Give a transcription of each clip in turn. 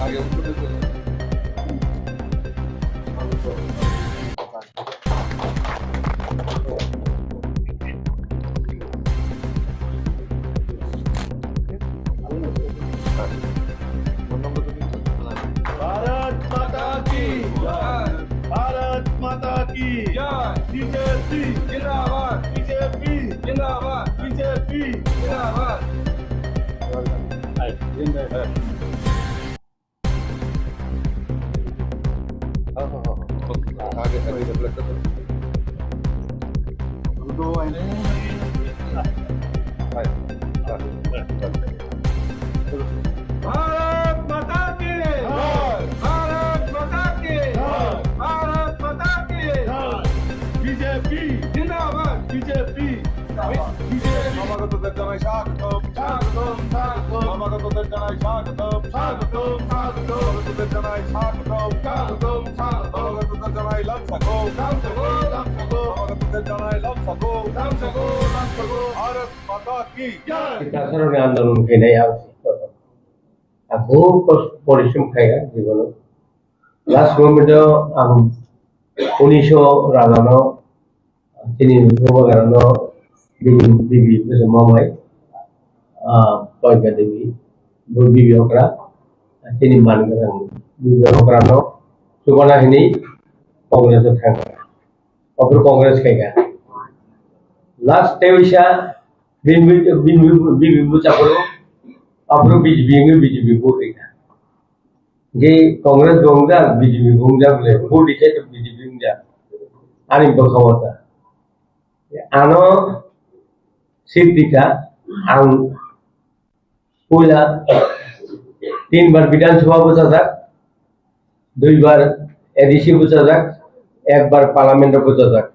আগে উত্তর দিতে भारत माता की भारत माता की बीजेपी जिंदाबाद बीजेपी जिंदाबाद बीजेपी जिंदाबाद আগে রিফ্লেক্ট করতে भारत माता की भारत माता की भारत माता की बीजेपी जिंदाबाद बीजेपी সমাগতদের জানাই স্বাগতম স্বাগতম স্বাগতম সমাগতদের জানাই স্বাগতম স্বাগতম স্বাগতম সমাগতদের জানাই স্বাগতম স্বাগতম স্বাগতম সমাগতদের জানাই লামসাগো লামসাগো লামসাগো সমাগতদের জানাই লামসাগো লামসাগো লামসাগো ভারত মাতা কি কারণে আন্দোলন কেনে খুব পরিশ্রম খাইগা জীবন লাস্ট মোমেন্টে আমি 1900 রাজানো তিনি উপকারণ বিবি মামাই পয়গা দেবী বিবি হকরা তিনি মানগরান বিবি হকরান সুবর্ণাহিনী কংগ্রেস থাকা অপর কংগ্রেস খাইগা লাস্ট তেইশা বিবি বুঝা করো অপর বিজেপি ভোট এটা যে কংগ্রেস গঙ্গা বিজেপি গঙ্গা বলে ভোট দিছে তো বিজেপি গঙ্গা আনি ক্ষমতা আনো সিদ্দিকা আং পয়লা 3 বার বিধানসভা বোঝা যাক 2 বার এডিসি বোঝা যাক 1 বার পার্লামেন্টে বোঝা যাক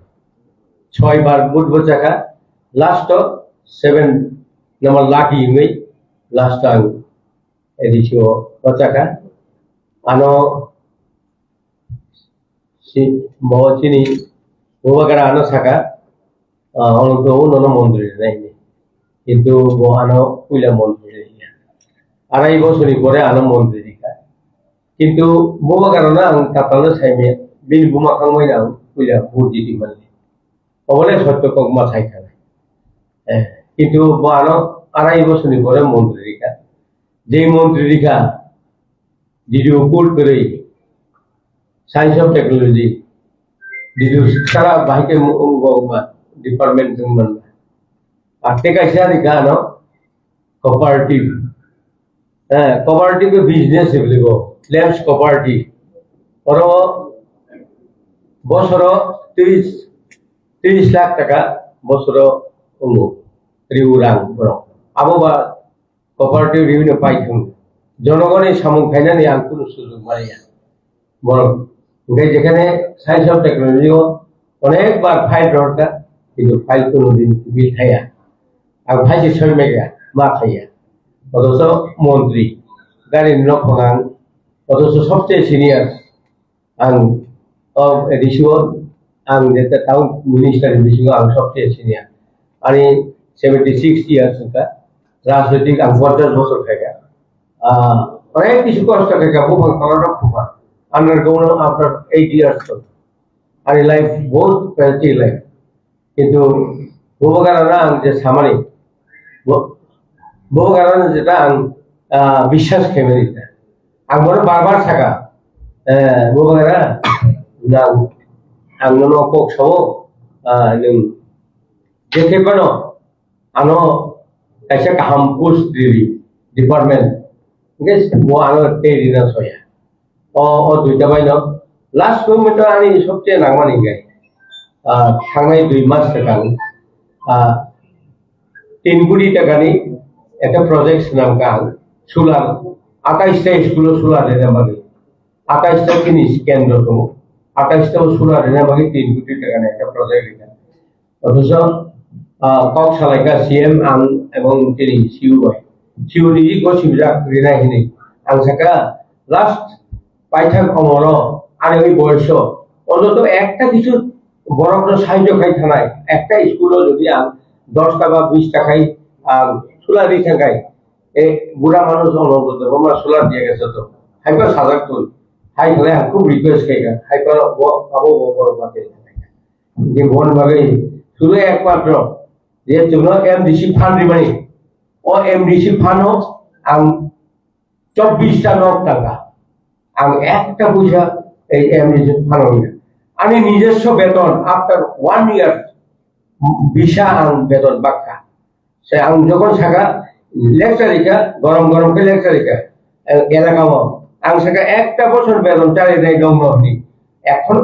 6 বার ভোট বোঝাকা লাস্ট 7 নম্বর লাকি হই লাস্ট টাইম এডিসিও বোঝাকা আনো চিনি উপকার আনো থাকা অনন্ত অন্য মন্দিরে নাই কিন্তু আনো পয়লা মন্দিরে 2.5 বছর পরে আনো মন্দিরে কিন্তু বোবা কারণে আং কাতালে সাইমে বিল বুমা খাংমাই না পয়লা ভোট দিতে পারলে অবলে সত্য ককমা থাইখানে কিন্তু আনো 2.5 বছর পরে মন্দিরে যে মন্ত্রীরা ডিডিও কোর্ট করে সায়েন্স অফ টেকনোলজি ডিডিও সারা বাহিকে ডিপার্টমেন্ট মানে আর টেকাইছে আর গানো কোঅপারেটিভ কোঅপারেটিভ বিজনেস বলিব ল্যান্ডস কোঅপারেটিভ আর বছর 30 লাখ টাকা বছর রিউরাং বড় আববা কোঅপারেটিভ রিভিনিউ পাইছুন জনগণের সামুক খাইনানি আর কোনো সুযোগ মারিয়া বরং যেখানে সায়েন্স অফ টেকনোলজিও অনেকবার ফাইল দরকার কিন্তু ফাইল কোনোদিন বিল খাইয়া আর ভাইছে 6 মেগা মা খাইয়া অথচ মন্ত্রী গাড়ির নফান অথচ সবচেয়ে সিনিয়র আং এডিসিও আং যেটা টাউন মিনিস্টার এডিসিও আং সবচেয়ে সিনিয়র আমি 76 ইয়ার্স রাজনৈতিক আং 50 বছর খাইগা অনেক কিছু কষ্ট খাইগা বুফাং করাটা ফুফা undergone after 8 years আর লাইফ বহুত প্যাচি লাইফ কিন্তু বোবাগারা যে সামারি বোবাগারা যেটা বিশ্বাস খেমে দিতে আমার বারবার থাকা বোবাগারা না আঙ্গন কক সব দেখে কেন আনো কাছে কাহাম পোস্ট দিবি ডিপার্টমেন্ট ঠিক আছে ও আনো টেরিনা সয়া ও দুইটা বাইন লাস্ট মোমেন্টে আমি সবচেয়ে নাগমানি গাই থানায় 2 মাস টাকা 3 কোটি টাকা নি একটা প্রজেক্ট নাম কাল সোলার 28টা স্কুলে সোলার দেনা বাকি 28টা কিনি কেন্দ্র তো 28টা সোলার দেনা বাকি 3 কোটি টাকা নি একটা প্রজেক্ট এটা অথচ কক সালাইকা সিএম আং এবং তিনি সিউ নিজে গসিবজা রিনা হিনি আং সাকা লাস্ট পাইথা কমর আর ওই বয়স অন্তত একটা কিছু বড় বড় সাহায্য খাই থানায় একটা স্কুলও যদি 10 টাকা 20 টাকায় সোলার দিয়ে থাকায় এই বুড়া মানুষ অনুরোধ আমরা সোলার দিয়ে গেছে তো হাইপার সাজাকুল হাই হলে খুব রিকোয়েস্ট খাইগা হাইপার আবো বড় বাতে যে বন ভাগে শুধু একমাত্র যে তুমি এমডিসি ফান্ড রিমানি ও এমডিসি ফান্ড আম 24টা লাখ টাকা আমি একটা পয়সা এই এমডিসি ফান্ড আমি নিজস্ব বেতন আফটার 1 ইয়ার ভিসা আং বেতন বাক্কা সে আং যখন থাকা লেকচারিকা গরম গরম কে লেকচারিকা এলাকাও আং থাকা একটা বছর বেতন চালিয়ে দেয় ডমনি এখন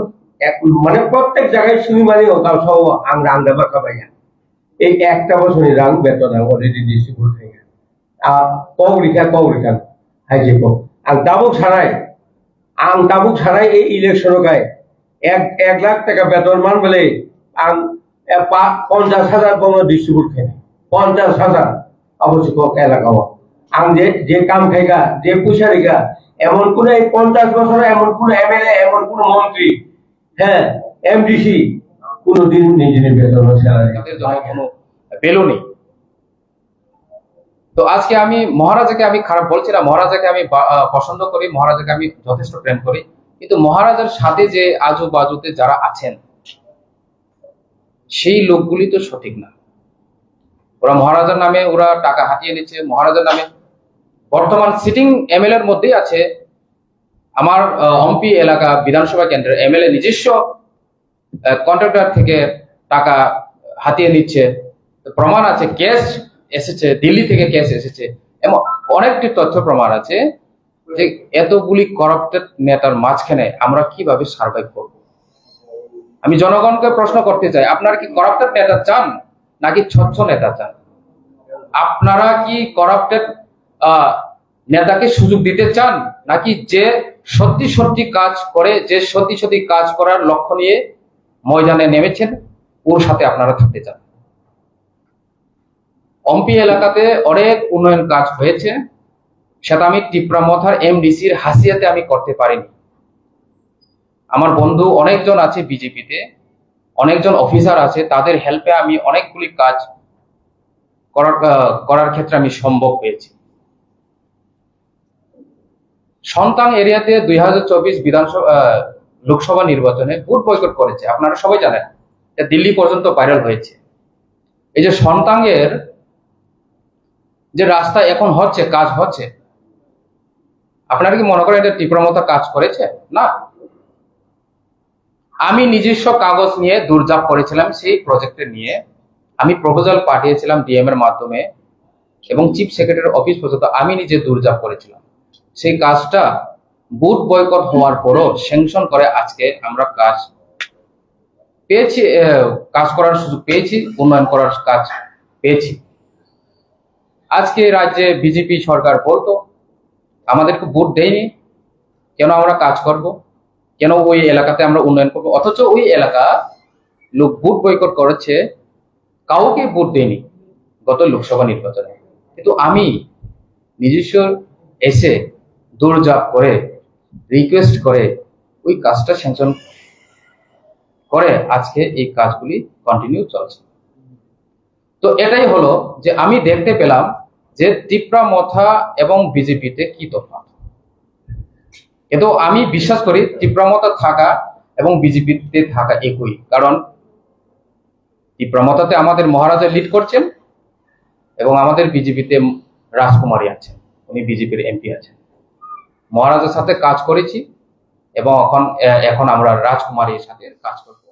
মানে প্রত্যেক জায়গায় সুইমানি ও কাউ সব আং রান্দা বাক্কা পাইয়া এই একটা বছরই রাং বেতন আং অলরেডি ডিস্ট্রিবিউট হয়ে গেছে কৌরিকা হাইজে কো আং তাবুক ছাড়াই এই ইলেকশন গায় 1 লাখ টাকা বেতন মান বলে আং 50,000 বঙ্গ ডিস্ট্রিবিউট খাই 50,000 অবশ্য এলাকাও আং যে কাম খাইগা যে পয়সা রেখা এমন কোন এই 50 বছরে এমন কোন এমএলএ এমন কোন মন্ত্রী হ্যাঁ এমডিসি কোনদিন নিজের বেতন স্যালারি তাদের জন্য কোনো ভ্যালু নেই। তো আজকে আমি মহারাজাকে আমি খারাপ বলছি না, মহারাজাকে আমি পছন্দ করি, মহারাজাকে আমি যথেষ্ট প্রেম করি, কিন্তু মহারাজার সাথে যে আজু বাজুতে যারা আছেন সেই লোকগুলি তো সঠিক না। ওরা মহারাজার নামে ওরা টাকা হাতিয়ে নিচ্ছে। মহারাজার নামে বর্তমান সিটিং এমএলএ এর মধ্যেই আছে আমার অম্পি এলাকা বিধানসভা কেন্দ্রের এমএলএ নিজস্ব কন্ট্রাক্টর থেকে টাকা হাতিয়ে নিচ্ছে, প্রমাণ আছে, কেস এসেছে, দিল্লি থেকে কেস এসেছে, এমন অনেকটি তথ্য প্রমাণ আছে যে এতগুলি করাপ্টেড নেতার মাঝখানে আমরা কিভাবে সার্ভাইভ করব। আমি জনগণকে প্রশ্ন করতে চাই, আপনারা কি করাপ্টেড নেতা চান নাকি স্বচ্ছ নেতা চান? আপনারা কি করাপ্টেড নেতাকে সুযোগ দিতে চান নাকি যে সত্যি সত্যি কাজ করে, যে সত্যি সত্যি কাজ করার লক্ষ্য নিয়ে ময়দানে নেমেছেন ওর সাথে আপনারা থাকতে চান? অম্পি এলাকাতে অনেক উন্নয়ন কাজ হয়েছে, সেটা আমি টিপ্রামথার এমডিসির হাসিয়াতে আমি করতে পারিনি। আমার বন্ধু অনেকজন আছে বিজেপিতে, অনেকজন অফিসার আছে, তাদের হেল্পে আমি অনেকগুলি কাজ করার ক্ষেত্রে আমি সম্ভব হয়েছি। সন্তান এরিয়াতে 2024 বিধানসভা লোকসভা নির্বাচনে ভোট বয়কট করেছে, আপনারা সবাই জানেন, দিল্লি পর্যন্ত ভাইরাল হয়েছে। এই যে সন্তানের যে রাস্তা এখন হচ্ছে, কাজ হচ্ছে, আপনারা কি মনে করেন এটা তীব্রমতা কাজ করেছে? না, আমি নিজস্ব কাগজ নিয়ে দৌড়ঝাঁপ করেছিলাম সেই প্রজেক্টে নিয়ে, আমি প্রপোজাল পাঠিয়েছিলাম ডিএম এর মাধ্যমে এবং চিফ সেক্রেটারির অফিস পর্যন্ত আমি নিজে দৌড়ঝাঁপ করেছিলাম। সেই কাজটা বুথ বয়কট হওয়ার পরও স্যাংশন করে আজকে আমরা কাজ পেয়েছি, কাজ করার সুযোগ পেয়েছি, উন্নয়ন করার কাজ পেয়েছি। আজকে রাজ্যে বিজেপি সরকার বলতো আমাদেরকে ভোট দেয়নি, কেন আমরা কাজ করব, কেন ওই এলাকাতে আমরা উন্নয়ন করব, অথচ ওই এলাকা লোক ভোট বয়কট করেছে, কাউকে ভোট দেয়নি গত লোকসভা নির্বাচনে। কিন্তু আমি নিজস্ব এসে দৌড়ঝাঁপ করে রিকোয়েস্ট করে ওই কাজটা স্যাংশন করে আজকে এই কাজগুলি কন্টিনিউ চলছে। তো এটাই হলো যে আমি দেখতে পেলাম যে তীব্রমথা এবং বিজেপিতে কি তফাৎ। কিন্তু আমি বিশ্বাস করি তীব্রমথা থাকা এবং বিজেপিতে থাকা একই, কারণ তীব্রমথাতে আমাদের মহারাজা লিড করছেন এবং আমাদের বিজেপিতে রাজকুমারী আছেন, উনি বিজেপির এমপি আছেন। মহারাজের সাথে কাজ করেছি এবং এখন আমরা রাজকুমারীর সাথে কাজ করব।